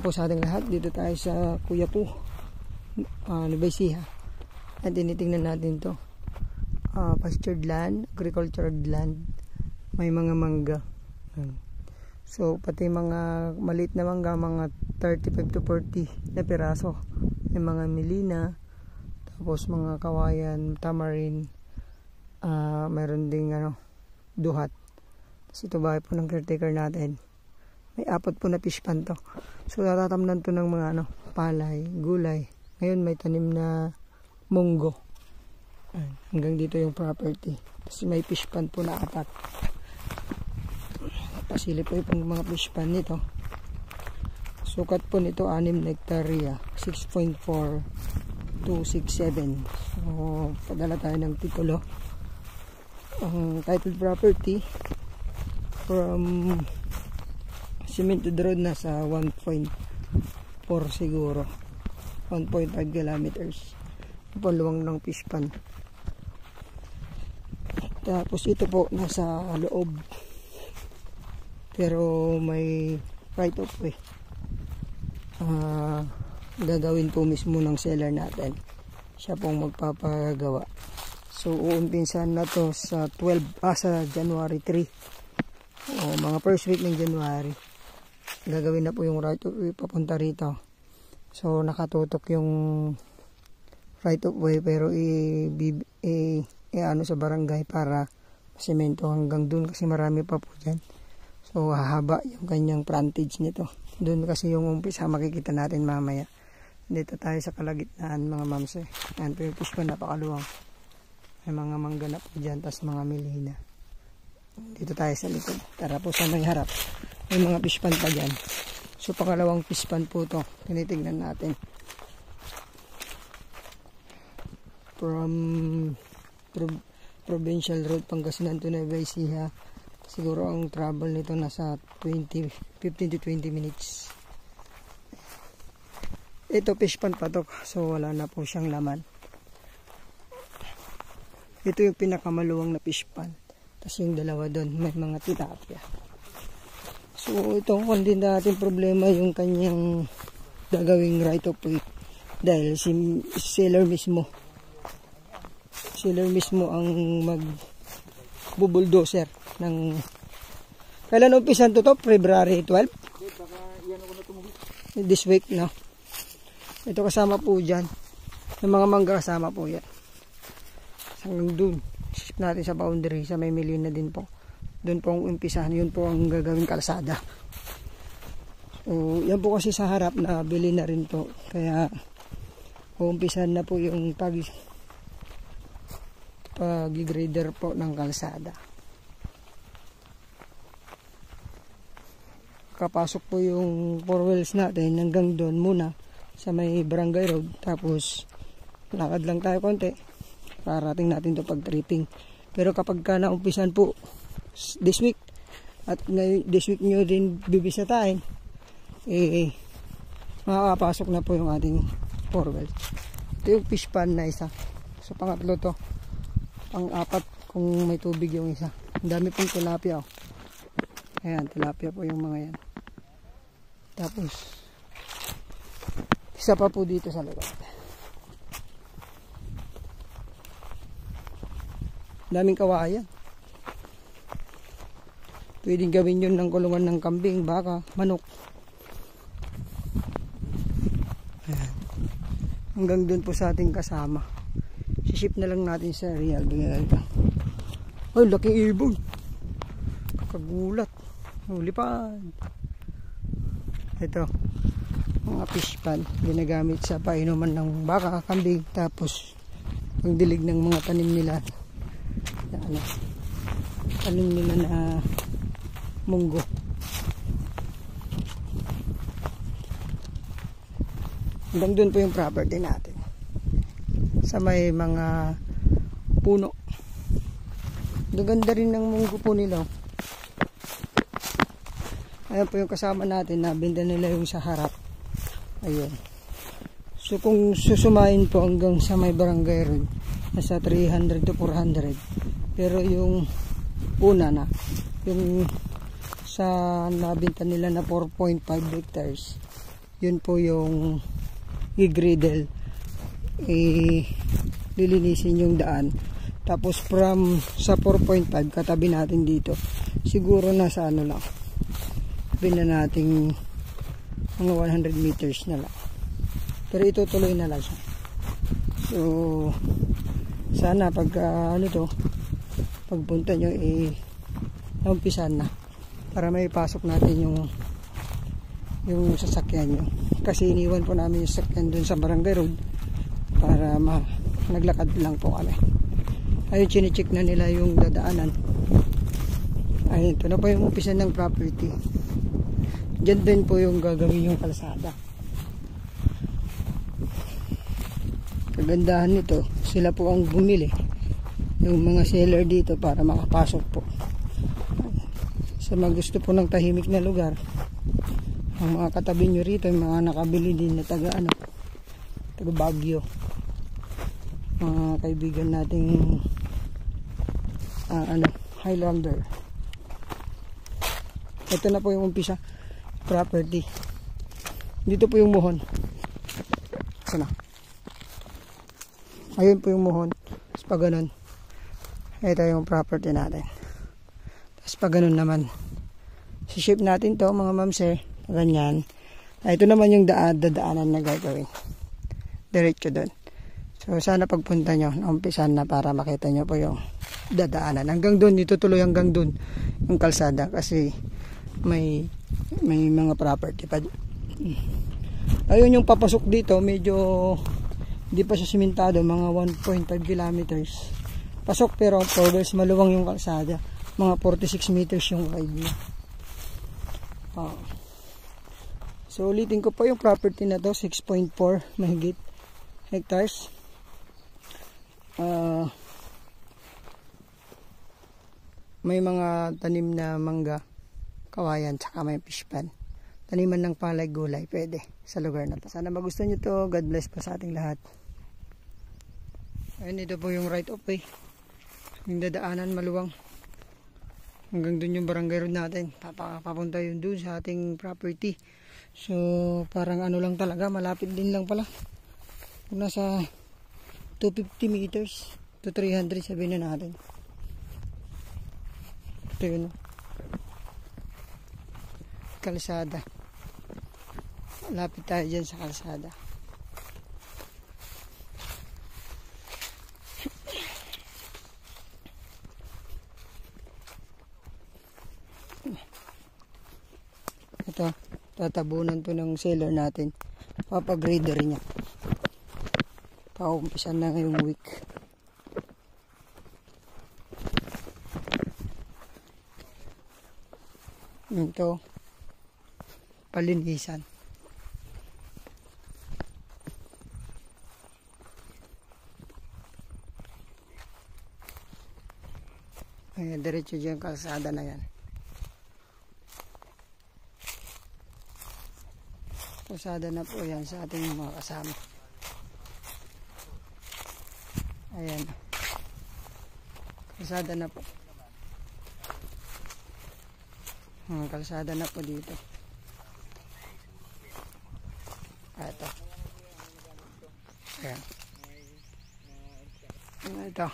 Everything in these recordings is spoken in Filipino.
po sa ating lahat. Dito tayo sa Cuyapu, Nueva Ecija. At tinitingnan natin to, pastured land, agricultural land. May mga mangga. So pati mga maliit na mangga, mga 35 to 40 na piraso. May mga melina, tapos mga kawayan, tamarin, mayroon ding duhat. Tapos ito bahay po ng caretaker natin. May 4 po na fish pan to. So natatamnan to ng mga palay, gulay. Ngayon may tanim na munggo. Hanggang dito yung property. Tapos may fish pan po na 4. Pasili po yung mga fish pan nito. Sukat po nito 6 na hektarya, 6.4267. So padala tayo ng titulo. Ang titled property from Cemented Road nasa 1.4 siguro, 1.5 kilometers. Paluwang ng fish pan. Tapos ito po nasa loob, pero may right of way. Gagawin po mismo ng seller natin. Siya pong magpapagawa. So uumpisan na to sa sa January 3 o mga first week ng January. Gagawin na po yung right of way papunta rito. So nakatutok yung right of way, pero ano sa barangay para semento hanggang dun kasi marami pa po dyan. So hahaba yung kanyang frontage nito. Dun kasi yung umpisa, makikita natin mamaya. Dito tayo sa kalagitnaan mga mams. Ayan po yung fish pa, napakaluwang. May mga mangga na po dyan, tas mga melina. Dito tayo sa likod. Tara po sa may harap. May mga fish pan pa dyan. So pangalawang fish pan po to. Tinitignan natin. From Provincial Road, Pangasinan to Nueva Ecija. Siguro ang travel nito nasa 15 to 20 minutes. Ito fish pan pa to. So wala na po siyang laman. Ito yung pinakamaluwang na fish pan. Tapos yung dalawa doon, may mga tilapia. So ito kung din natin problema yung kanyang gagawing right of way. Dahil si seller mismo ang mag-bulldozer ng... Kailan umpisan to? February 12? This week, no? Ito kasama po dyan. Yung mga mangga kasama po yan. Hanggang dun. Ship natin sa boundary, sa may melina din po. Doon po ang umpisahan, yun po ang gagawing kalsada. So yan po kasi sa harap na bili na rin po, kaya umpisahan na po yung pag-grader po ng kalsada. Kapasok po yung 4 wheels natin hanggang doon muna sa may barangay road, tapos lakad lang tayo konti parating natin to pag tripping. Pero kapag ka naumpisan po this week, at ngayon this week nyo din bibisitahin, makakapasok na po yung ating 4 wheels. Ito yung fish pan na isa. So pangatlo to, pang-4 kung may tubig yung isa. Ang dami pong tilapia. Ayan, tilapia po yung mga yan. Tapos isa pa po dito sa likod. Daming kawayan. Pwedeng gawin yun ng kulungan ng kambing, baka, manok. Ayan. Hanggang dun po sa ating kasama. Siship na lang natin sa real. Ay, laking ibon. Kakagulat. Hulipad. Ito. Mga fish pan. Ginagamit sa painuman ng baka, kambing. Tapos, pagdilig ng mga tanim nila. Tanim nila na munggo. Hanggang doon po yung property natin. Sa may mga puno. Gaganda rin ng munggo po nila. Ayan po yung kasama natin. Nabenta nila yung sa harap. Ayun. So kung susumain po hanggang sa may barangay road, nasa 300 to 400. Pero yung una na, yung sa nabenta nila na 4.5 hectares, yun po yung i-griddle, lilinisin yung daan. Tapos from sa 4.5 katabi natin dito, siguro nasa ano lang, sabihin na natin mga 100 meters na lang, pero itutuloy na lang siya. So sana pagka ano to, pagpunta nyo naumpisan na para may pasok natin yung sasakyan nyo, kasi iniwan po namin yung sasakyan dun sa barangay road para naglakad lang po kami. Ayun, chinecheck na nila yung dadaanan. Ayun, ito na po yung umpisa ng property. Diyan din po yung gagawin yung kalsada. Kagandahan nito, sila po ang bumili, yung mga seller dito, para makapasok po. Sa mga gusto po ng tahimik na lugar, ang mga katabi nyo rito, yung mga nakabili din na taga Baguio, mga kaibigan nating Highlander. Ito na po yung umpisa property. Dito po yung muhon. Sana. Ayun po yung muhon. Tapos pag ganun, ito yung property natin. Tapos pag ganun naman, si-shape natin to mga mamse, ganyan. Ito naman yung dadaanan na gagawin. Diretso doon. So sana pagpunta nyo, naumpisan na para makita nyo po yung dadaanan. Hanggang doon, dito tuloy hanggang doon yung kalsada, kasi may mga property pa. Ayun yung papasok dito, medyo hindi pa siya simentado, mga 1.5 kilometers. Pasok pero progress, maluwang yung kalsada. Mga 46 meters yung ride niya. So ulitin ko po yung property na to, 6.4 mahigit hectares. May mga tanim na mangga, kawayan, tsaka may fish pan. Taniman ng palay, gulay, pwede sa lugar na to. Sana magustuhan nyo to. God bless po sa ating lahat. Ayun, ito po yung right of way. Yung dadaanan maluwang. Hanggang dun yung barangay road natin. Papunta yun dun sa ating property. So parang ano lang talaga, malapit din lang pala. Nasa 250 meters to 300 sabihin na natin. Ito yun, kalsada. Lapit tayo dyan sa kalsada. Ito, tatabunan to ng seller natin. Papagrader niya. Paumpisan na ngayong week. Ito, palinisan. Ayan, diretso dyan kalsada na yan. Kalsada na po yan sa ating mga kasama. Ayan, kalsada na po. Kalsada na po dito. Ito. Ayan. Ito.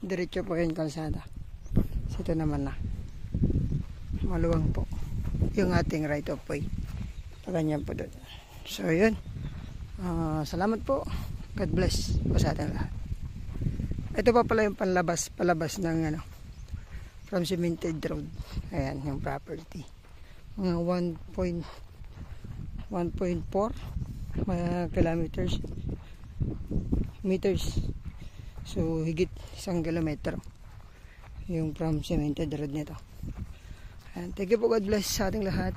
Diretso po yung kalsada. Ito naman na. Maluwang po yung ating right of way. Ganyan po doon. So yun. Salamat po. God bless po sa ating lahat. Ito pa pala yung palabas ng from cemented road. Ayan yung property. Mga 1.4 kilometers meters. So higit 1 kilometro yung from cemented road nito. And thank you po, God bless sa ating lahat.